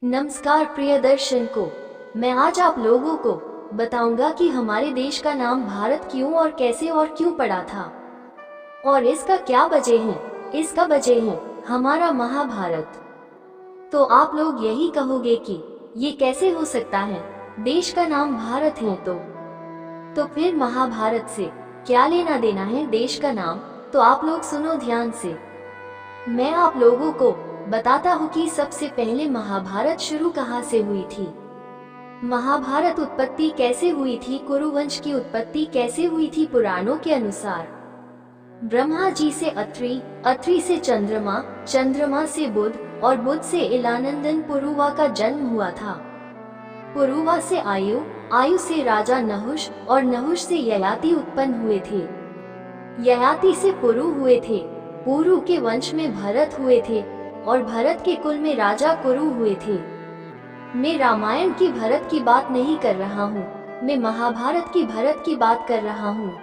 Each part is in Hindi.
नमस्कार प्रिय दर्शकों, मैं आज आप लोगों को बताऊंगा कि हमारे देश का नाम भारत क्यों और कैसे और क्यों पड़ा था और इसका क्या वजह है। इसका वजह है हमारा महाभारत। तो आप लोग यही कहोगे कि ये कैसे हो सकता है, देश का नाम भारत है तो फिर महाभारत से क्या लेना देना है देश का नाम। तो आप लोग सुनो ध्यान से। मैं आप लोगों को बताता हूँ कि सबसे पहले महाभारत शुरू कहाँ से हुई थी। महाभारत उत्पत्ति कैसे हुई थी, कुरुवंश की उत्पत्ति कैसे हुई थी। पुराणों के अनुसार ब्रह्मा जी से अत्रि, अत्रि से चंद्रमा, चंद्रमा से बुध और बुध से इलानंदन पुरुवा का जन्म हुआ था। पुरुवा से आयु, आयु से राजा नहुष और नहुष से ययाति उत्पन्न हुए थे। ययाति से पुरु हुए थे, पुरु के वंश में भरत हुए थे और भरत के कुल में राजा कुरु हुए थे। मैं रामायण की भरत की बात नहीं कर रहा हूँ, मैं महाभारत की भरत की बात कर रहा हूँ।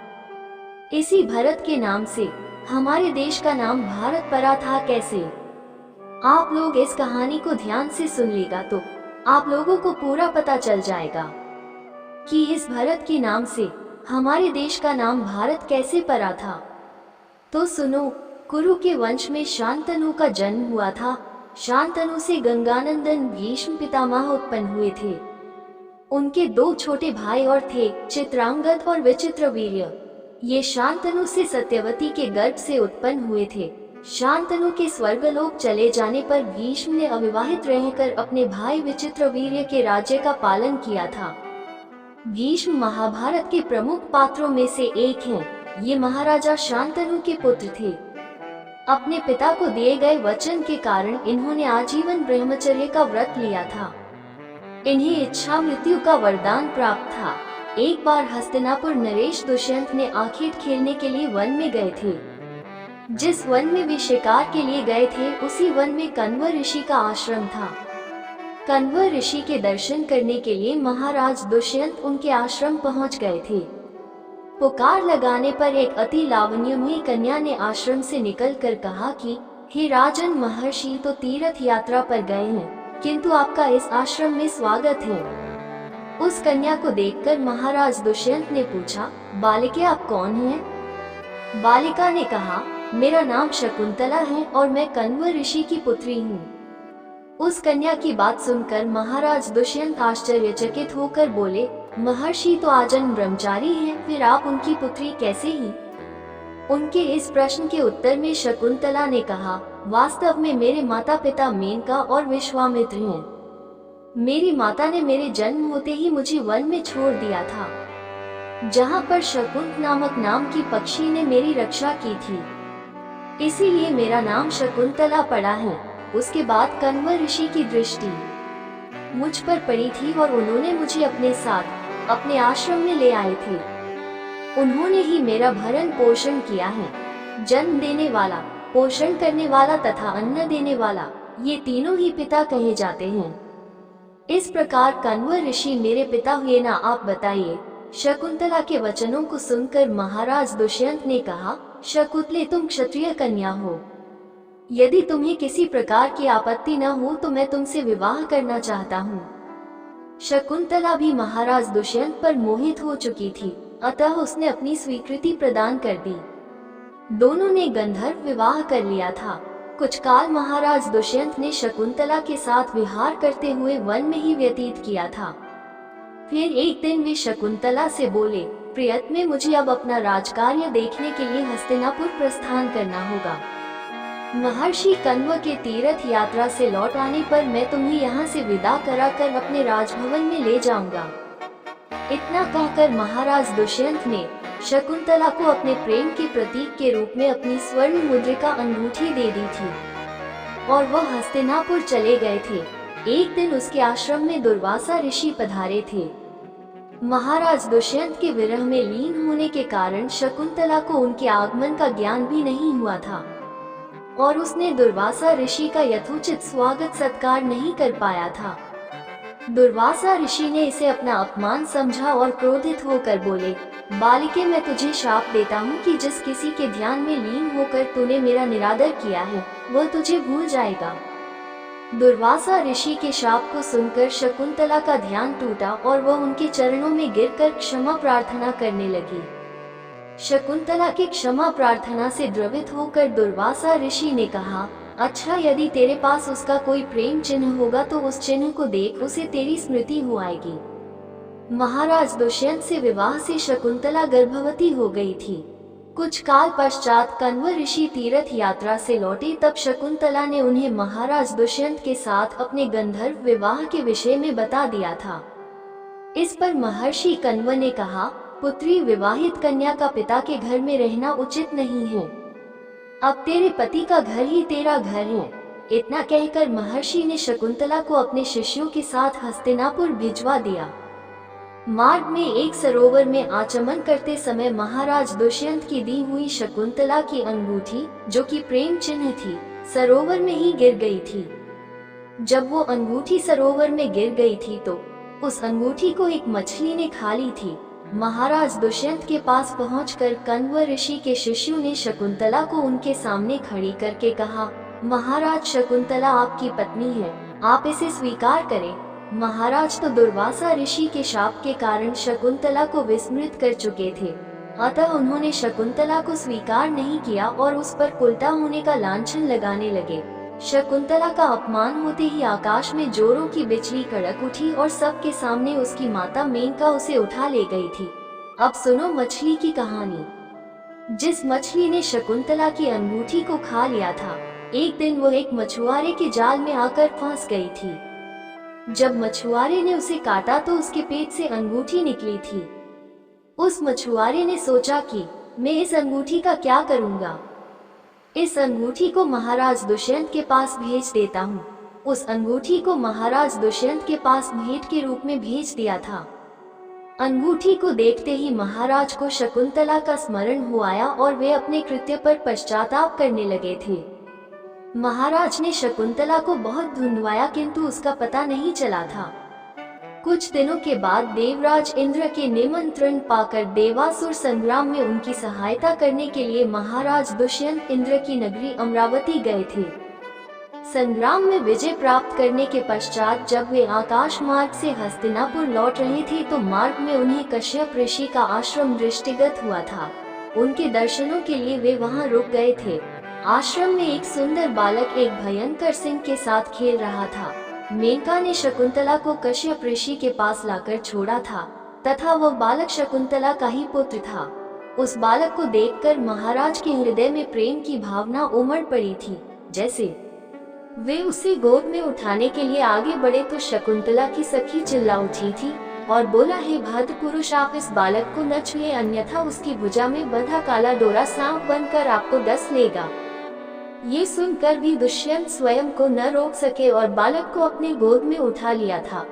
इसी भरत के नाम से हमारे देश का नाम भारत पड़ा था। कैसे? आप लोग इस कहानी को ध्यान से सुन लेगा तो आप लोगों को पूरा पता चल जाएगा कि इस भरत के नाम से हमारे देश का नाम भारत कैसे पड़ा था। तो सुनो, कुरु के वंश में शांतनु का जन्म हुआ था। शांतनु से गंगानंदन भीष्म पितामह उत्पन्न हुए थे। उनके दो छोटे भाई और थे, चित्रांगद और विचित्रवीर्य। ये शांतनु से सत्यवती के गर्भ से उत्पन्न हुए थे। शांतनु के स्वर्गलोक चले जाने पर भीष्म ने अविवाहित रहकर अपने भाई विचित्रवीर्य के राज्य का पालन किया था। भीष्म महाभारत के प्रमुख पात्रों में से एक हैं। ये महाराजा शांतनु के पुत्र थे। अपने पिता को दिए गए वचन के कारण इन्होंने आजीवन ब्रह्मचर्य का व्रत लिया था। इन्हें इच्छा मृत्यु का वरदान प्राप्त था। एक बार हस्तिनापुर नरेश दुष्यंत ने आखेट खेलने के लिए वन में गए थे। जिस वन में वे शिकार के लिए गए थे उसी वन में कण्व ऋषि का आश्रम था। कण्व ऋषि के दर्शन करने के लिए महाराज दुष्यंत उनके आश्रम पहुंच गए थे। पुकार लगाने पर एक अति लावण्यमयी कन्या ने आश्रम से निकलकर कहा कि हे राजन, महर्षि तो तीर्थ यात्रा पर गए हैं, किंतु आपका इस आश्रम में स्वागत है। उस कन्या को देखकर महाराज दुष्यंत ने पूछा, बालिके आप कौन हैं? बालिका ने कहा, मेरा नाम शकुंतला है और मैं कण्व ऋषि की पुत्री हूँ। उस कन्या की बात सुनकर महाराज दुष्यंत आश्चर्यचकित होकर बोले, महर्षि तो आजन्म ब्रह्मचारी हैं, फिर आप उनकी पुत्री कैसे ही? उनके इस प्रश्न के उत्तर में शकुंतला ने कहा, वास्तव में मेरे माता पिता मेनका और विश्वामित्र हैं। मेरी माता ने मेरे जन्म होते ही मुझे वन में छोड़ दिया था, जहाँ पर शकुंत नामक नाम की पक्षी ने मेरी रक्षा की थी, इसीलिए मेरा नाम शकुंतला पड़ा है। उसके बाद कण्व ऋषि की दृष्टि मुझ पर पड़ी थी और उन्होंने मुझे अपने साथ अपने आश्रम में ले आए थे। उन्होंने ही मेरा भरण पोषण किया है। जन्म देने वाला, पोषण करने वाला तथा अन्न देने वाला, ये तीनों ही पिता कहे जाते हैं। इस प्रकार कण्व ऋषि मेरे पिता हुए ना, आप बताइए। शकुंतला के वचनों को सुनकर महाराज दुष्यंत ने कहा, शकुंतले तुम क्षत्रिय कन्या हो, यदि तुम्हें किसी प्रकार की आपत्ति न हो तो मैं तुमसे विवाह करना चाहता हूँ। शकुंतला भी महाराज दुष्यंत पर मोहित हो चुकी थी, अतः उसने अपनी स्वीकृति प्रदान कर दी। दोनों ने गंधर्व विवाह कर लिया था। कुछ काल महाराज दुष्यंत ने शकुंतला के साथ विहार करते हुए वन में ही व्यतीत किया था। फिर एक दिन वे शकुंतला से बोले, प्रियतमे, मुझे अब अपना राजकार्य देखने के लिए हस्तिनापुर प्रस्थान करना होगा। महर्षि कण्व के तीर्थ यात्रा से लौट आने पर मैं तुम्हें यहाँ से विदा कराकर अपने राजभवन में ले जाऊंगा। इतना कहकर महाराज दुष्यंत ने शकुंतला को अपने प्रेम के प्रतीक के रूप में अपनी स्वर्ण मुद्रिका अंगूठी दे दी थी और वह हस्तिनापुर चले गए थे। एक दिन उसके आश्रम में दुर्वासा ऋषि पधारे थे। महाराज दुष्यंत के विरह में लीन होने के कारण शकुंतला को उनके आगमन का ज्ञान भी नहीं हुआ था और उसने दुर्वासा ऋषि का यथोचित स्वागत सत्कार नहीं कर पाया था। दुर्वासा ऋषि ने इसे अपना अपमान समझा और क्रोधित होकर बोले, बालिके, मैं तुझे शाप देता हूँ कि जिस किसी के ध्यान में लीन होकर तूने मेरा निरादर किया है वह तुझे भूल जाएगा। दुर्वासा ऋषि के शाप को सुनकर शकुंतला का ध्यान टूटा और वह उनके चरणों में गिरकर क्षमा प्रार्थना करने लगी। शकुंतला की क्षमा प्रार्थना से द्रवित होकर दुर्वासा ऋषि ने कहा, अच्छा, यदि तेरे पास उसका कोई प्रेम चिन्ह होगा तो उस चिन्ह को देख, उसे तेरी स्मृति हो आएगी। महाराज दुष्यंत से विवाह से शकुंतला गर्भवती हो गई थी। कुछ काल पश्चात कण्व ऋषि तीर्थ यात्रा से लौटे, तब शकुंतला ने उन्हें महाराज दुष्यंत के साथ अपने गंधर्व विवाह के विषय में बता दिया था। इस पर महर्षि कण्व ने कहा, पुत्री, विवाहित कन्या का पिता के घर में रहना उचित नहीं है। अब तेरे पति का घर ही तेरा घर है। इतना कहकर महर्षि ने शकुंतला को अपने शिष्यों के साथ हस्तिनापुर भिजवा दिया। मार्ग में एक सरोवर में आचमन करते समय महाराज दुष्यंत की दी हुई शकुंतला की अंगूठी, जो कि प्रेम चिन्ह थी, सरोवर में ही गिर गई थी। जब वो अंगूठी सरोवर में गिर गई थी तो उस अंगूठी को एक मछली ने खा ली थी। महाराज दुष्यंत के पास पहुंचकर कण्व ऋषि के शिष्यों ने शकुंतला को उनके सामने खड़ी करके कहा, महाराज, शकुंतला आपकी पत्नी है, आप इसे स्वीकार करें। महाराज तो दुर्वासा ऋषि के शाप के कारण शकुंतला को विस्मृत कर चुके थे, अतः उन्होंने शकुंतला को स्वीकार नहीं किया और उस पर उल्टा होने का लांछन लगाने लगे। शकुंतला का अपमान होते ही आकाश में जोरों की बिजली कड़क उठी और सबके सामने उसकी माता मेनका उसे उठा ले गई थी। अब सुनो मछली की कहानी। जिस मछली ने शकुंतला की अंगूठी को खा लिया था, एक दिन वो एक मछुआरे के जाल में आकर फंस गई थी। जब मछुआरे ने उसे काटा तो उसके पेट से अंगूठी निकली थी। उस मछुआरे ने सोचा कि मैं इस अंगूठी का क्या करूंगा, इस अंगूठी को महाराज दुष्यंत के पास भेज देता हूँ। उस अंगूठी को महाराज दुष्यंत के पास भेंट के रूप में भेज दिया था। अंगूठी को देखते ही महाराज को शकुंतला का स्मरण हो आया और वे अपने कृत्य पर पश्चाताप करने लगे थे। महाराज ने शकुंतला को बहुत ढूंढवाया किंतु उसका पता नहीं चला था। कुछ दिनों के बाद देवराज इंद्र के निमंत्रण पाकर देवासुर संग्राम में उनकी सहायता करने के लिए महाराज दुष्यंत इंद्र की नगरी अमरावती गए थे। संग्राम में विजय प्राप्त करने के पश्चात जब वे आकाश मार्ग से हस्तिनापुर लौट रहे थे तो मार्ग में उन्हें कश्यप ऋषि का आश्रम दृष्टिगत हुआ था। उनके दर्शनों के लिए वे वहां रुक गए थे। आश्रम में एक सुंदर बालक एक भयंकर सिंह के साथ खेल रहा था। मेनका ने शकुंतला को कश्यप ऋषि के पास लाकर छोड़ा था तथा वह बालक शकुंतला का ही पुत्र था। उस बालक को देखकर महाराज के हृदय में प्रेम की भावना उमड़ पड़ी थी। जैसे वे उसे गोद में उठाने के लिए आगे बढ़े तो शकुंतला की सखी चिल्ला उठी थी और बोला, हे भद्र पुरुष, आप इस बालक को न छुए, अन्यथा उसकी भुजा में बंधा काला डोरा सांप बनकर आपको डस लेगा। ये सुनकर भी दुष्यंत स्वयं को न रोक सके और बालक को अपने गोद में उठा लिया था।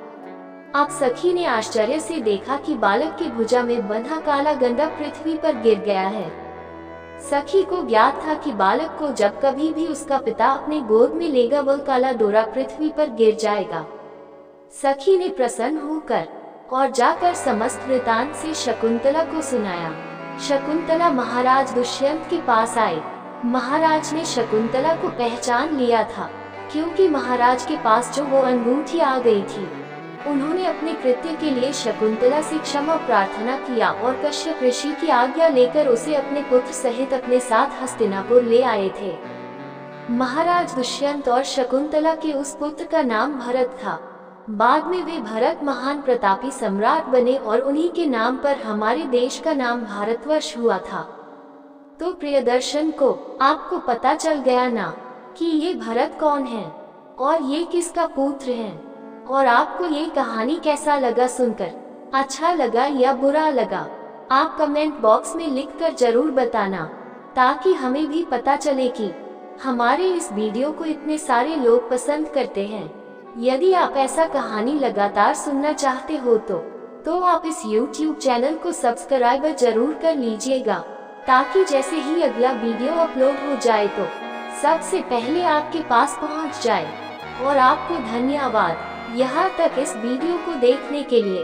अब सखी ने आश्चर्य से देखा कि बालक की भुजा में बंधा काला गंडा पृथ्वी पर गिर गया है। सखी को ज्ञात था कि बालक को जब कभी भी उसका पिता अपने गोद में लेगा वह काला डोरा पृथ्वी पर गिर जाएगा। सखी ने प्रसन्न होकर और जाकर समस्त वृतांत से शकुंतला को सुनाया। शकुंतला महाराज दुष्यंत के पास आई। महाराज ने शकुंतला को पहचान लिया था क्योंकि महाराज के पास जो वो अंगूठी आ गई थी। उन्होंने अपने कृत्य के लिए शकुंतला से क्षमा प्रार्थना किया और कश्यप ऋषि की आज्ञा लेकर उसे अपने पुत्र सहित अपने साथ हस्तिनापुर ले आए थे। महाराज दुष्यंत और शकुंतला के उस पुत्र का नाम भरत था। बाद में वे भरत महान प्रतापी सम्राट बने और उन्हीं के नाम पर हमारे देश का नाम भारतवर्ष हुआ था। तो प्रियदर्शन को आपको पता चल गया ना कि ये भरत कौन है और ये किसका पुत्र है। और आपको ये कहानी कैसा लगा सुनकर? अच्छा लगा या बुरा लगा? आप कमेंट बॉक्स में लिखकर जरूर बताना ताकि हमें भी पता चले कि हमारे इस वीडियो को इतने सारे लोग पसंद करते हैं। यदि आप ऐसा कहानी लगातार सुनना चाहते हो तो आप इस YouTube चैनल को सब्सक्राइब जरूर कर लीजिएगा ताकि जैसे ही अगला वीडियो अपलोड हो जाए तो सबसे पहले आपके पास पहुंच जाए। और आपको धन्यवाद यहाँ तक इस वीडियो को देखने के लिए।